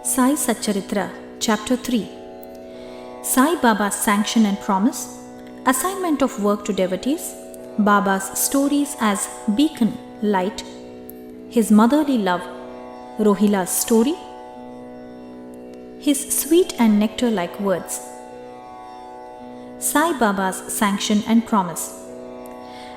Sai Satcharitra, Chapter 3. Sai Baba's sanction and promise, assignment of work to devotees, Baba's stories as beacon, light, his motherly love, Rohila's story, his sweet and nectar-like words. Sai Baba's sanction and promise.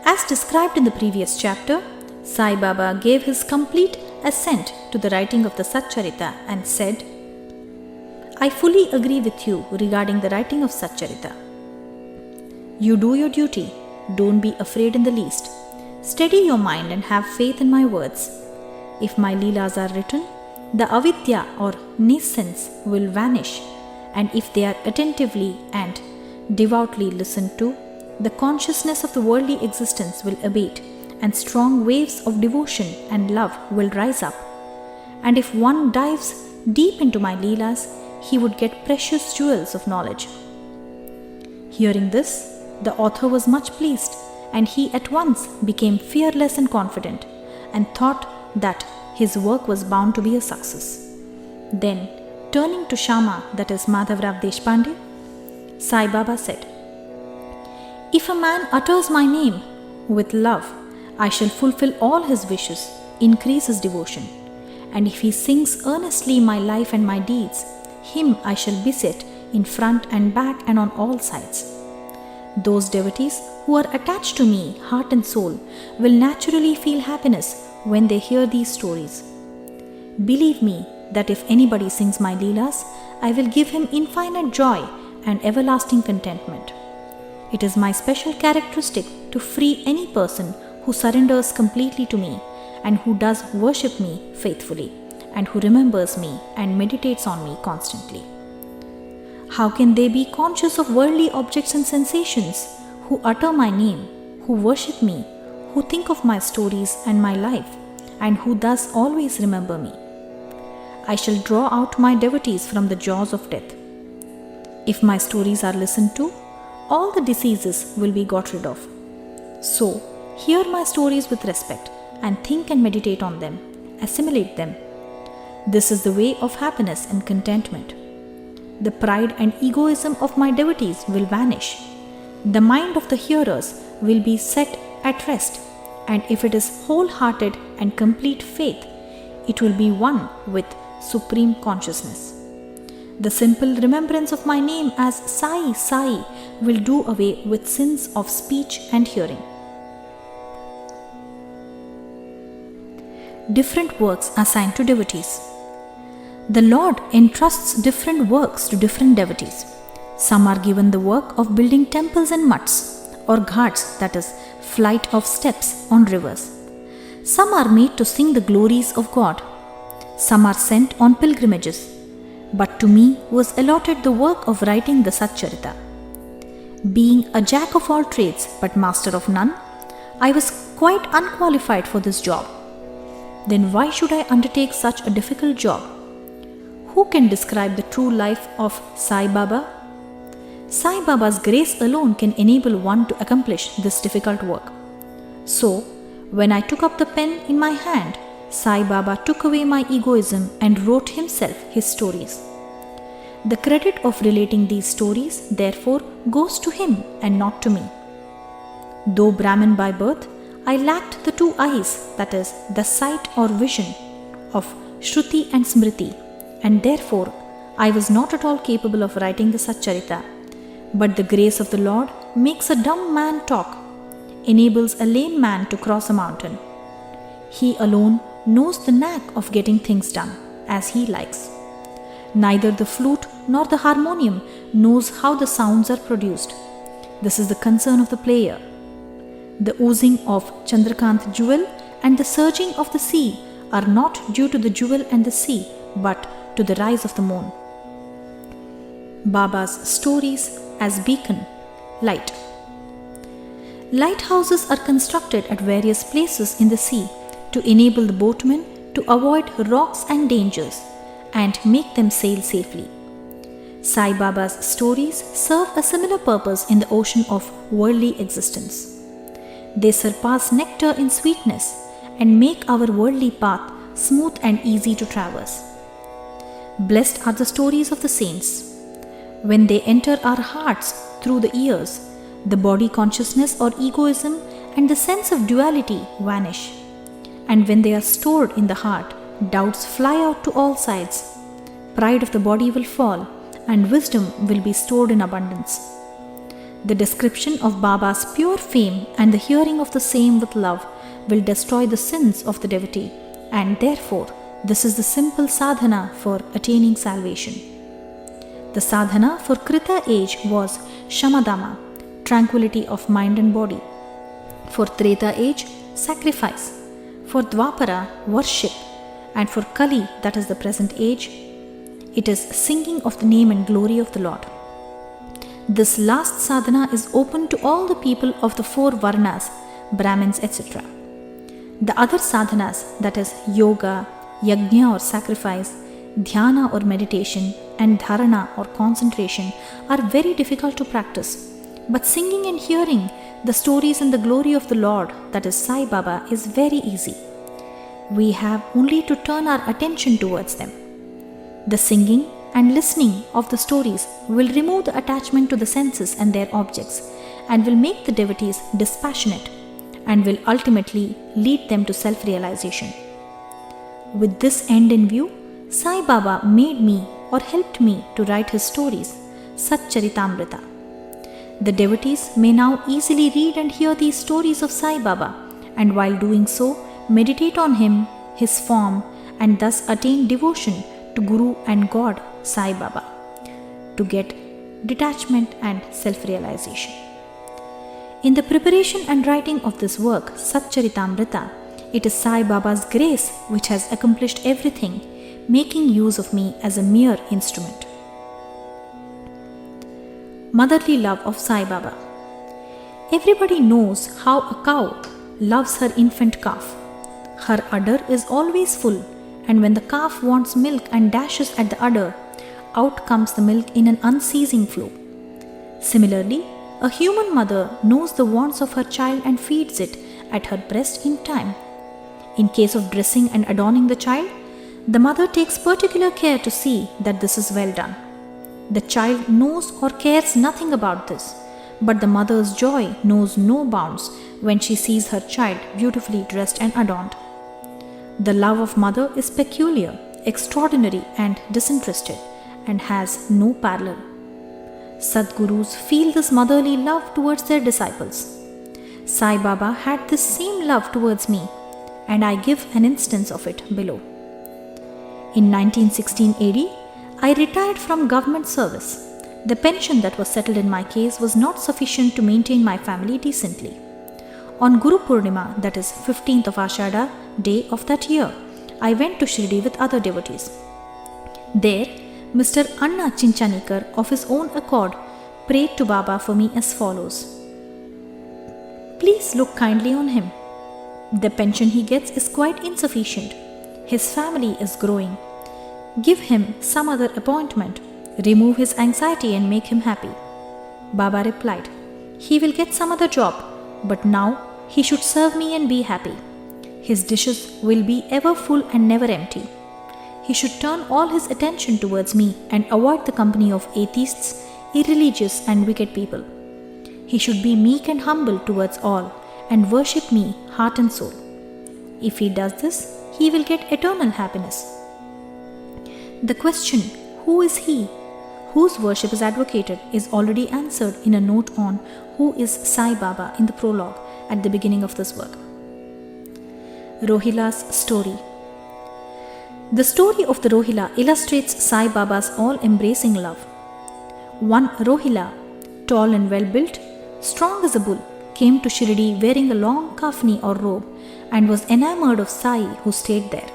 As described in the previous chapter, Sai Baba gave his complete assent to the writing of the Satcharitra and said, I fully agree with you regarding the writing of Satcharitra. You do your duty, don't be afraid in the least. Steady your mind and have faith in my words. If my Leelas are written, the avidya or nescience will vanish, and if they are attentively and devoutly listened to, the consciousness of the worldly existence will abate, and strong waves of devotion and love will rise up. And if one dives deep into my Leelas, he would get precious jewels of knowledge. Hearing this, the author was much pleased, and he at once became fearless and confident, and thought that his work was bound to be a success. Then, turning to Sharma, that is Madhavrao Deshpande, Sai Baba said, If a man utters my name with love, I shall fulfill all his wishes, increase his devotion. And if he sings earnestly my life and my deeds, him I shall beset in front and back and on all sides. Those devotees who are attached to me, heart and soul, will naturally feel happiness when they hear these stories. Believe me that if anybody sings my Leelas, I will give him infinite joy and everlasting contentment. It is my special characteristic to free any person who surrenders completely to me and who does worship me faithfully and who remembers me and meditates on me constantly. How can they be conscious of worldly objects and sensations who utter my name, who worship me, who think of my stories and my life, and who thus always remember me? I shall draw out my devotees from the jaws of death. If my stories are listened to, all the diseases will be got rid of. So, hear my stories with respect and think and meditate on them, assimilate them. This is the way of happiness and contentment. The pride and egoism of my devotees will vanish. The mind of the hearers will be set at rest, and if it is wholehearted and complete faith, it will be one with supreme consciousness. The simple remembrance of my name as Sai Sai will do away with sins of speech and hearing. Different works assigned to devotees. The Lord entrusts different works to different devotees. Some are given the work of building temples and mutts, or ghats, that is, flight of steps on rivers. Some are made to sing the glories of God. Some are sent on pilgrimages. But to me was allotted the work of writing the Satcharitra. Being a jack of all trades but master of none, I was quite unqualified for this job. Then why should I undertake such a difficult job? Who can describe the true life of Sai Baba? Sai Baba's grace alone can enable one to accomplish this difficult work. So, when I took up the pen in my hand, Sai Baba took away my egoism and wrote himself his stories. The credit of relating these stories, therefore, goes to him and not to me. Though Brahmin by birth, I lacked the two eyes, that is, the sight or vision of Shruti and Smriti, and therefore I was not at all capable of writing the Satcharitra. But the grace of the Lord makes a dumb man talk, enables a lame man to cross a mountain. He alone knows the knack of getting things done as he likes. Neither the flute nor the harmonium knows how the sounds are produced. This is the concern of the player. The oozing of Chandrakant jewel and the surging of the sea are not due to the jewel and the sea, but to the rise of the moon. Baba's stories as beacon, light. Lighthouses are constructed at various places in the sea to enable the boatmen to avoid rocks and dangers and make them sail safely. Sai Baba's stories serve a similar purpose in the ocean of worldly existence. They surpass nectar in sweetness and make our worldly path smooth and easy to traverse. Blessed are the stories of the saints. When they enter our hearts through the ears, the body consciousness or egoism and the sense of duality vanish. And when they are stored in the heart, doubts fly out to all sides. Pride of the body will fall, and wisdom will be stored in abundance. The description of Baba's pure fame and the hearing of the same with love will destroy the sins of the devotee, and therefore this is the simple sadhana for attaining salvation. The sadhana for Krita age was Shamadama, tranquility of mind and body. For Treta age, sacrifice. For Dwapara, worship. And for Kali, that is the present age, it is singing of the name and glory of the Lord. This last sadhana is open to all the people of the 4 varnas, Brahmins, etc. The other sadhanas, that is yoga, yajna or sacrifice, dhyana or meditation, and dharana or concentration, are very difficult to practice. But singing and hearing the stories and the glory of the Lord, that is Sai Baba, is very easy. We have only to turn our attention towards them. The singing and listening of the stories will remove the attachment to the senses and their objects, and will make the devotees dispassionate, and will ultimately lead them to self-realization. With this end in view, Sai Baba made me or helped me to write his stories, Satcharitamrita. The devotees may now easily read and hear these stories of Sai Baba, and while doing so, meditate on him, his form, and thus attain devotion to Guru and God, Sai Baba, to get detachment and self-realization. In the preparation and writing of this work, Satcharitamrita, it is Sai Baba's grace which has accomplished everything, making use of me as a mere instrument. Motherly love of Sai Baba. Everybody knows how a cow loves her infant calf. Her udder is always full, and when the calf wants milk and dashes at the udder, out comes the milk in an unceasing flow. Similarly, a human mother knows the wants of her child and feeds it at her breast in time. In case of dressing and adorning the child, the mother takes particular care to see that this is well done. The child knows or cares nothing about this, but the mother's joy knows no bounds when she sees her child beautifully dressed and adorned. The love of mother is peculiar, extraordinary and disinterested, and has no parallel. Sadgurus feel this motherly love towards their disciples. Sai Baba had this same love towards me, and I give an instance of it below. In 1916 AD, I retired from government service. The pension that was settled in my case was not sufficient to maintain my family decently. On Guru Purnima, that is 15th of Ashada, day of that year, I went to Shirdi with other devotees. There, Mr. Anna Chinchanikar, of his own accord, prayed to Baba for me as follows. Please look kindly on him. The pension he gets is quite insufficient. His family is growing. Give him some other appointment. Remove his anxiety and make him happy. Baba replied, he will get some other job, but now he should serve me and be happy. His dishes will be ever full and never empty. He should turn all his attention towards me and avoid the company of atheists, irreligious and wicked people. He should be meek and humble towards all and worship me heart and soul. If he does this, he will get eternal happiness. The question, who is he whose worship is advocated, is already answered in a note on who is Sai Baba in the prologue at the beginning of this work. Rohila's story. The story of the Rohila illustrates Sai Baba's all-embracing love. One Rohila, tall and well-built, strong as a bull, came to Shirdi wearing a long kafni or robe and was enamored of Sai who stayed there.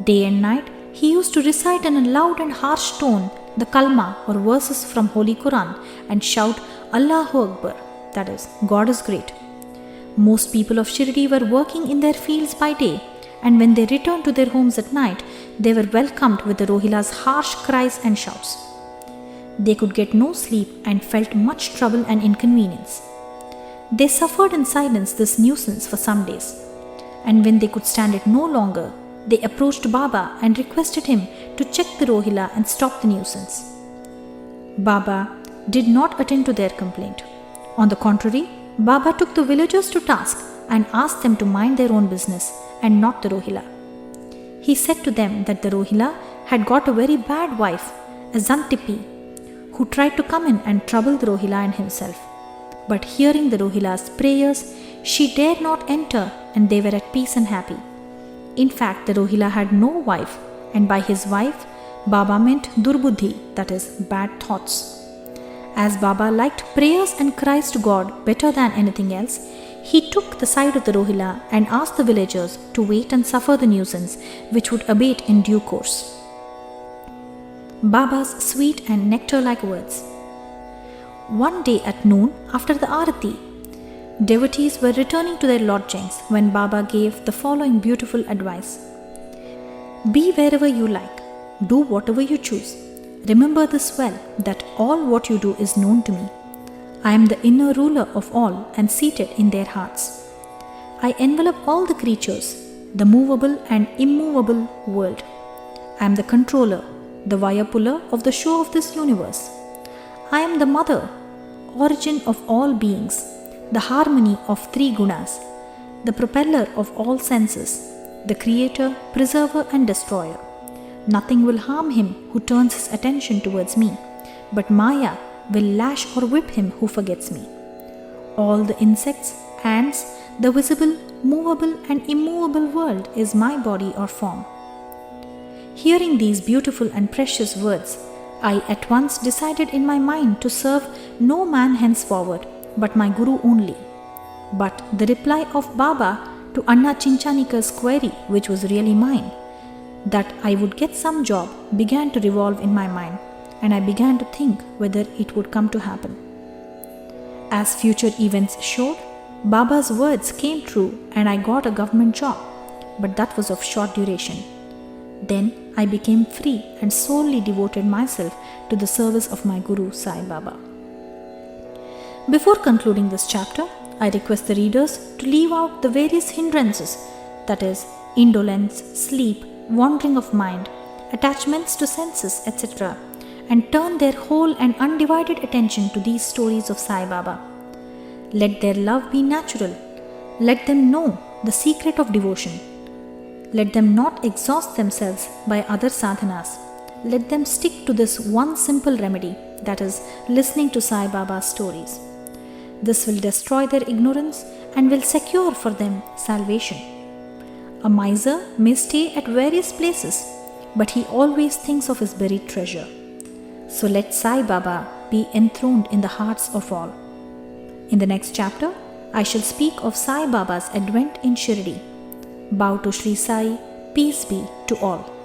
Day and night, he used to recite in a loud and harsh tone the kalma or verses from Holy Quran and shout Allahu Akbar, that is, God is great. Most people of Shirdi were working in their fields by day, and when they returned to their homes at night, they were welcomed with the Rohila's harsh cries and shouts. They could get no sleep and felt much trouble and inconvenience. They suffered in silence this nuisance for some days, and when they could stand it no longer, they approached Baba and requested him to check the Rohila and stop the nuisance. Baba did not attend to their complaint. On the contrary, Baba took the villagers to task and asked them to mind their own business and not the Rohila. He said to them that the Rohila had got a very bad wife, a Zantipi, who tried to come in and trouble the Rohila and himself. But hearing the Rohila's prayers, she dared not enter, and they were at peace and happy. In fact, the Rohila had no wife, and by his wife, Baba meant Durbuddhi, that is, bad thoughts. As Baba liked prayers and cries to God better than anything else, he took the side of the Rohila and asked the villagers to wait and suffer the nuisance, which would abate in due course. Baba's sweet and nectar-like words. One day at noon, after the Arati, devotees were returning to their lodgings when Baba gave the following beautiful advice. Be wherever you like, do whatever you choose. Remember this well, that all what you do is known to me. I am the inner ruler of all and seated in their hearts. I envelop all the creatures, the movable and immovable world. I am the controller, the Vayapulla of the show of this universe. I am the mother, origin of all beings, the harmony of three gunas, the propeller of all senses, the creator, preserver and destroyer. Nothing will harm him who turns his attention towards me, but Maya will lash or whip him who forgets me. All the insects, ants, the visible, movable and immovable world is my body or form. Hearing these beautiful and precious words, I at once decided in my mind to serve no man henceforward, but my Guru only. But the reply of Baba to Anna Chinchanika's query, which was really mine, that I would get some job, began to revolve in my mind, and I began to think whether it would come to happen. As future events showed, Baba's words came true and I got a government job, but that was of short duration. Then I became free and solely devoted myself to the service of my Guru Sai Baba. Before concluding this chapter, I request the readers to leave out the various hindrances, that is, indolence, sleep, wandering of mind, attachments to senses, etc., and turn their whole and undivided attention to these stories of Sai Baba. Let their love be natural. Let them know the secret of devotion. Let them not exhaust themselves by other sadhanas. Let them stick to this one simple remedy, that is, listening to Sai Baba's stories. This will destroy their ignorance and will secure for them salvation. A miser may stay at various places, but he always thinks of his buried treasure. So let Sai Baba be enthroned in the hearts of all. In the next chapter, I shall speak of Sai Baba's advent in Shirdi. Bow to Shri Sai, peace be to all.